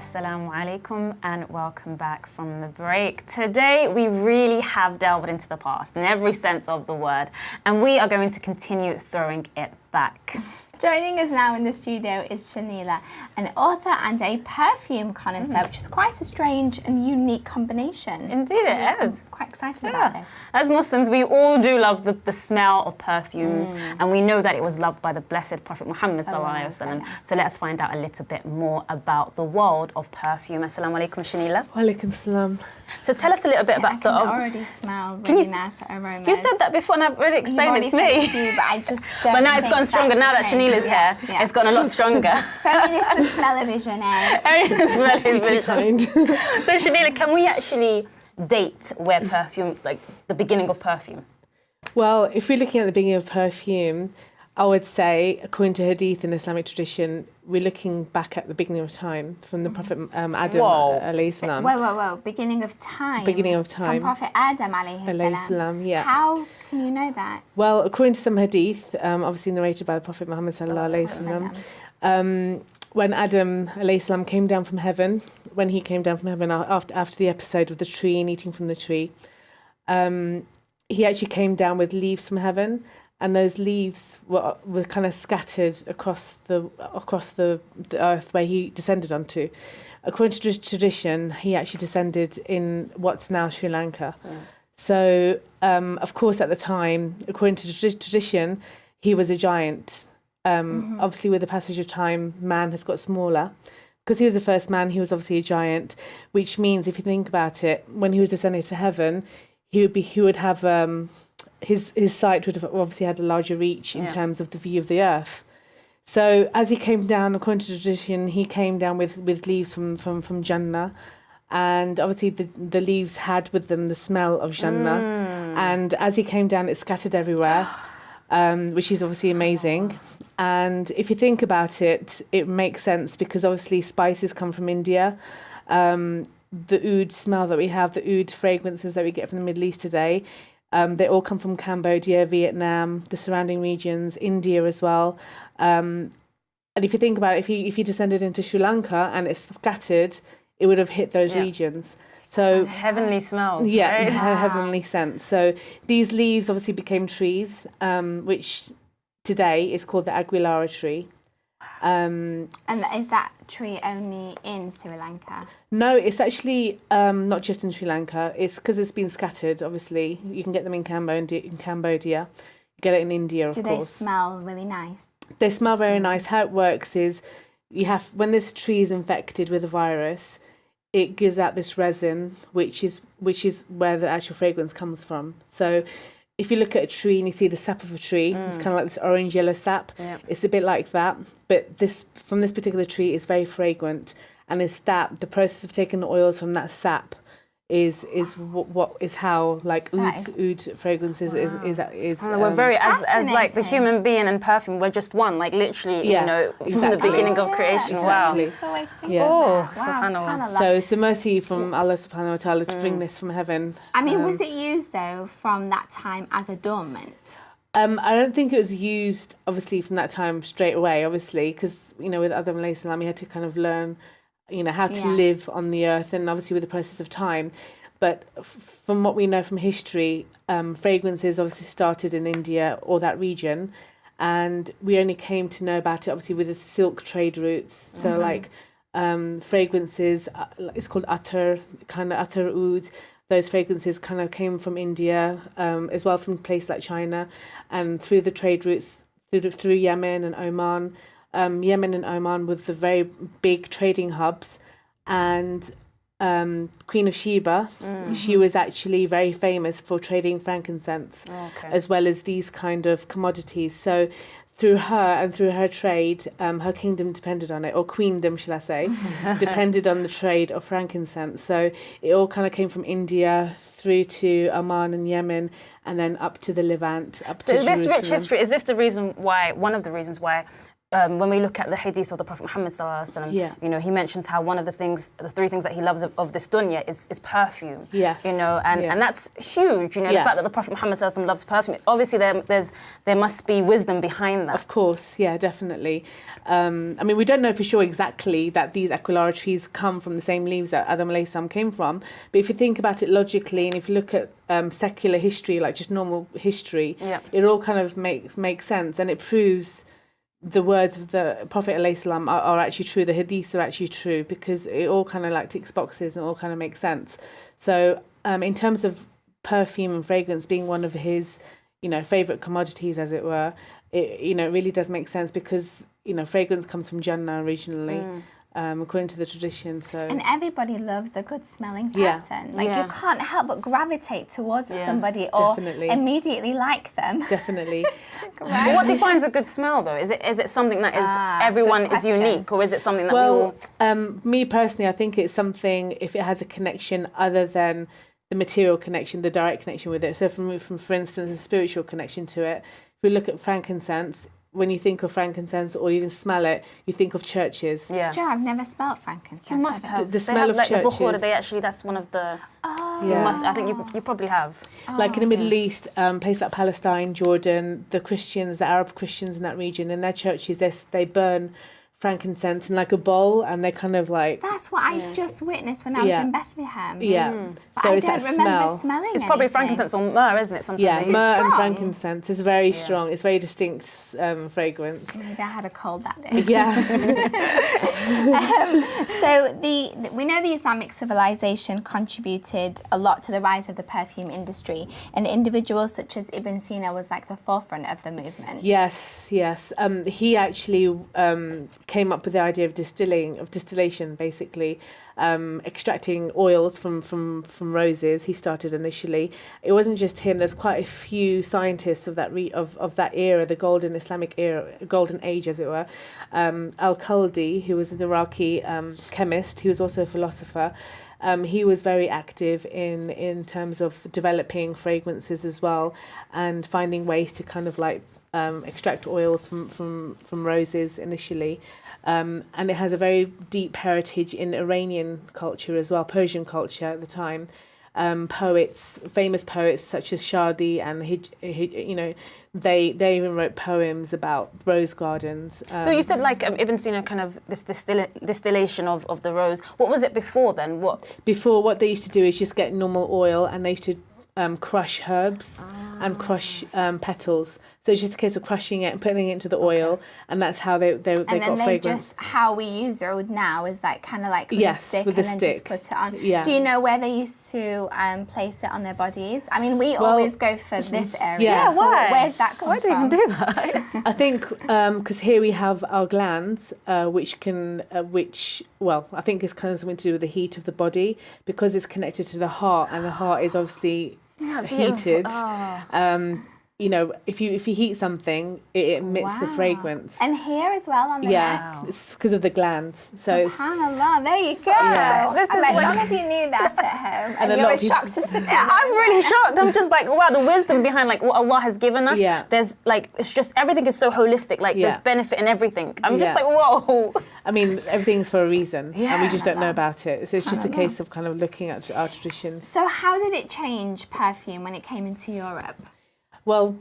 Assalamu alaikum and welcome back from the break. Today we really have delved into the past in every sense of the word, and we are going to continue throwing it back. Joining us now in the studio is Shaneela, an author and a perfume connoisseur, which is quite a strange and unique combination. Indeed it is. I'm quite excited about this. As Muslims, we all do love the smell of perfumes, and we know that it was loved by the blessed Prophet Muhammad sallallahu alaihi wasallam. So let us find out a little bit more about the world of perfume. Assalamu alaikum, Shaneela. Wa alaikum salam. So tell us a little bit about I can already smell really nice aromas. You said that before and I've already explained it to me. Said it to you, but I just don't But now it's gotten stronger. Now that Shaneela's here, it's gotten a lot stronger. Feminist with smell-o-vision, eh? Kind. So Shaneela, can we actually date where perfume, like the beginning of perfume? Well, if we're looking at the beginning of perfume, I would say, according to Hadith in Islamic tradition, we're looking back at the beginning of time from the Prophet Adam alayhi salam. Whoa. Beginning of time? Beginning of time. From Prophet Adam alayhi salam, yeah. How can you know that? Well, according to some Hadith, obviously narrated by the Prophet Muhammad sallallahu alayhi wasallam, when Adam alayhi salam came down from heaven, after the episode of the tree and eating from the tree, he actually came down with leaves from heaven. And those leaves were kind of scattered across the earth where he descended onto. According to tradition, he actually descended in what's now Sri Lanka. Yeah. So, of course, at the time, according to tradition, he was a giant. Obviously, with the passage of time, man has got smaller. Because he was the first man, he was obviously a giant, which means, if you think about it, when he was descending to heaven, he would have... His sight would have obviously had a larger reach in terms of the view of the earth. So as he came down, according to tradition, he came down with leaves from Jannah. And obviously the leaves had with them the smell of Jannah. And as he came down, it scattered everywhere, which is obviously amazing. And if you think about it, it makes sense because obviously spices come from India. The oud smell that we have, the oud fragrances that we get from the Middle East today, they all come from Cambodia, Vietnam, the surrounding regions, India as well. And if you think about it, if you descended into Sri Lanka and it's scattered, it would have hit those regions. So heavenly smells. Yeah, right? Heavenly scent. So these leaves obviously became trees, which today is called the Aguilara tree. And is that tree only in Sri Lanka? No, it's actually not just in Sri Lanka. It's because it's been scattered, obviously. You can get them in Cambodia. You get it in India, of course. Do they smell really nice? They smell very nice. How it works is when this tree is infected with a virus, it gives out this resin, which is where the actual fragrance comes from. So if you look at a tree and you see the sap of a tree, it's kind of like this orange-yellow sap. Yeah. It's a bit like that, but from this particular tree is very fragrant, and it's the process of taking the oils from that sap is how like oud fragrances is. We're very as like the human being and perfume. We're just one, like literally, from the beginning of creation. Exactly. Wow. Subhanallah. So it's a mercy from Allah subhanahu wa ta'ala to bring this from heaven. I mean, was it used though from that time as adornment? I don't think it was used obviously from that time straight away. Obviously, because with Adam alayhi salam, he had to kind of learn how to live on the earth, and obviously with the process of time. But from what we know from history, fragrances obviously started in India or that region, and we only came to know about it obviously with the silk trade routes. So like fragrances, it's called attar oud. Those fragrances kind of came from India, as well from places like China, and through the trade routes through Yemen and Oman. Yemen and Oman were the very big trading hubs, and Queen of Sheba, she was actually very famous for trading frankincense, as well as these kind of commodities. So through her and through her trade, her kingdom depended on it, or queendom, shall I say, depended on the trade of frankincense. So it all kind of came from India through to Oman and Yemen, and then up to the Levant, up to Jerusalem. This rich history, is this one of the reasons why when we look at the hadith of the Prophet Muhammad sallallahu alaihi wasallam, you know, he mentions how one of the 3 things that he loves of this dunya is perfume. Yes. You know, and that's huge. You know, the fact that the Prophet Muhammad sallallahu alaihi wasallam loves perfume. Obviously, there must be wisdom behind that. Of course, yeah, definitely. I mean, we don't know for sure exactly that these aquilara trees come from the same leaves that Adam alayhi salam came from. But if you think about it logically, and if you look at secular history, like just normal history, it all kind of makes sense, and it proves the words of the Prophet ﷺ are actually true, the hadiths are actually true, because it all kind of like ticks boxes and all kind of makes sense. So in terms of perfume and fragrance being one of his, you know, favourite commodities, as it were, it, you know, it really does make sense, because, you know, fragrance comes from Jannah originally. According to the tradition, so and everybody loves a good smelling person. Like you can't help but gravitate towards somebody or immediately like them. Definitely. But what defines a good smell, though? Is it something that is everyone is unique, or is it something that we all? Me personally, I think it's something if it has a connection other than the material connection, the direct connection with it. So, for instance, a spiritual connection to it. If we look at frankincense, when you think of frankincense or even smell it, you think of churches. Yeah. Joe, I've never smelled frankincense. You must have. The smell of like churches. The bukhura, that's one of the... You must, I think you probably have. Like in the Middle East, places like Palestine, Jordan, the Christians, the Arab Christians in that region, in their churches, they burn frankincense in like a bowl, and they kind of like... That's what I just witnessed when I was in Bethlehem. So I it's don't that remember smell. smelling It's probably anything. frankincense or myrrh, isn't it? Sometimes. Yeah, Is it myrrh and strong? frankincense is very strong. It's very distinct fragrance. Maybe I had a cold that day. Yeah. So we know the Islamic civilization contributed a lot to the rise of the perfume industry, and individuals such as Ibn Sina was like the forefront of the movement. Yes. He actually came up with the idea of distillation, basically. Extracting oils from roses. He started initially. It wasn't just him. There's quite a few scientists of that of that era, the golden Islamic era, golden age, as it were. Al-Qaldi, who was an Iraqi chemist, he was also a philosopher. He was very active in terms of developing fragrances as well, and finding ways to kind of like extract oils from roses initially. And it has a very deep heritage in Iranian culture as well, Persian culture at the time. Famous poets such as Shadi and you know, they even wrote poems about rose gardens. So you said like Ibn Sina, kind of this distillation of the rose. What was it before then? Before, what they used to do is just get normal oil, and they used to crush herbs and crush petals. So it's just a case of crushing it and putting it into the oil, and that's how they got fragrance. And then they just, how we use oud now is like kind of like with a stick, with a and stick. then just put it on. Yeah. Do you know where they used to place it on their bodies? I mean, we always go for this area. Yeah, why? Where's that come Why do you from? even do that? I think because here we have our glands, which I think is kind of something to do with the heat of the body, because it's connected to the heart, and the heart is obviously heated. You know, if you heat something, it emits a fragrance. And here as well on the neck. It's because of the glands. So SubhanAllah, there you go. Yeah. This I is bet like- none of you knew that at home, And and a you lot were of people- shocked to see I'm really shocked. I'm just like, wow, the wisdom behind like what Allah has given us. Yeah. There's like, it's just, everything is so holistic. Like there's benefit in everything. I'm just Yeah. like, whoa. I mean, everything's for a reason, and we just don't Yes. know about it. So it's just a case of kind of looking at our traditions. So how did it change perfume when it came into Europe? Well,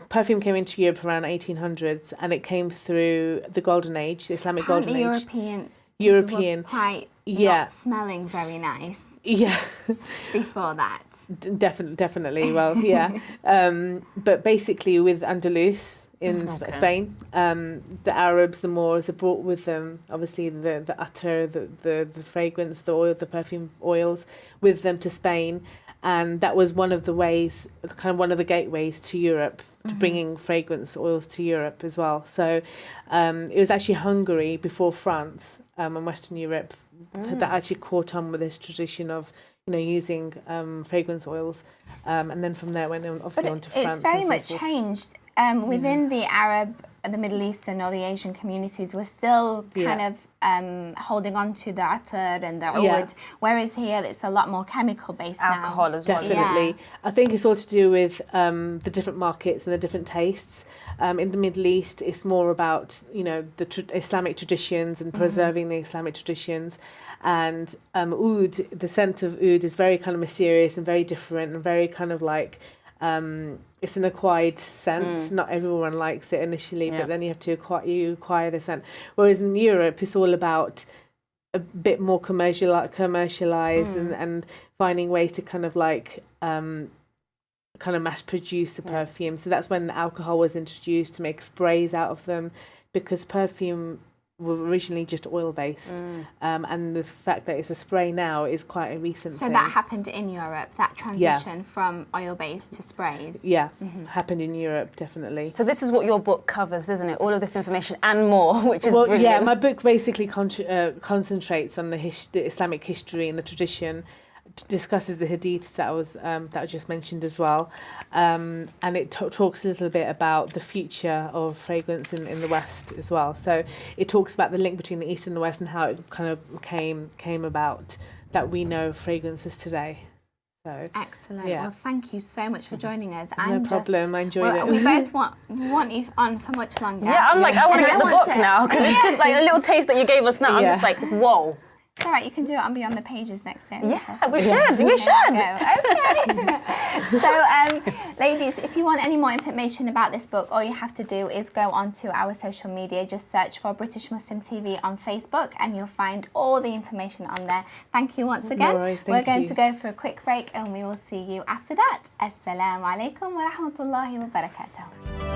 perfume came into Europe around 1800s, and it came through the Golden Age, the Islamic Golden Age. European were quite Yeah. not smelling very nice Yeah, before that. definitely. Well, yeah. But basically, with Andalus in Spain, the Arabs, the Moors, have brought with them obviously the attar, the fragrance, the oil, the perfume oils with them to Spain. And that was one of the ways, kind of one of the gateways to Europe, to bringing fragrance oils to Europe as well. So it was actually Hungary before France and Western Europe that actually caught on with this tradition of, you know, using fragrance oils. And then from there went on, obviously on to France. It's very and so much forth. changed within the Arab the Middle Eastern or the Asian communities were still kind of holding on to the atar and the oud, whereas here it's a lot more chemical based now. Alcohol as well. Definitely. I think it's all to do with the different markets and the different tastes. In the Middle East, it's more about, you know, the Islamic traditions and preserving the Islamic traditions. And oud, the scent of oud is very kind of mysterious and very different and very kind of like, it's an acquired scent. Not everyone likes it initially, but then you have to acquire the scent. Whereas in Europe, it's all about a bit more commercialized and finding ways to kind of like kind of mass produce the perfume. So that's when the alcohol was introduced to make sprays out of them, because perfume were originally just oil based, and the fact that it's a spray now is quite a recent thing. So that happened in Europe, that transition from oil based to sprays. Happened in Europe, definitely. So this is what your book covers, isn't it? All of this information and more, which is brilliant. Yeah, my book basically concentrates on the Islamic history and the tradition, discusses the hadiths that I just mentioned as well, and it talks a little bit about the future of fragrance in the West as well. So it talks about the link between the East and the West and how it kind of came about that we know fragrances today. So excellent. Well, thank you so much for joining us. No problem. I enjoyed it. We both want you on for much longer. Yeah, I'm like, I want to get the book now, because it's just like a little taste that you gave us now. I'm just like, whoa. It's all right, you can do it on Beyond the Pages next year. Yeah, we should. We should. Okay. So, ladies, if you want any more information about this book, all you have to do is go onto our social media. Just search for British Muslim TV on Facebook, and you'll find all the information on there. Thank you once again. No worries, We're going to go for a quick break, and we will see you after that. Assalamu alaikum wa rahmatullahi wa barakatuh.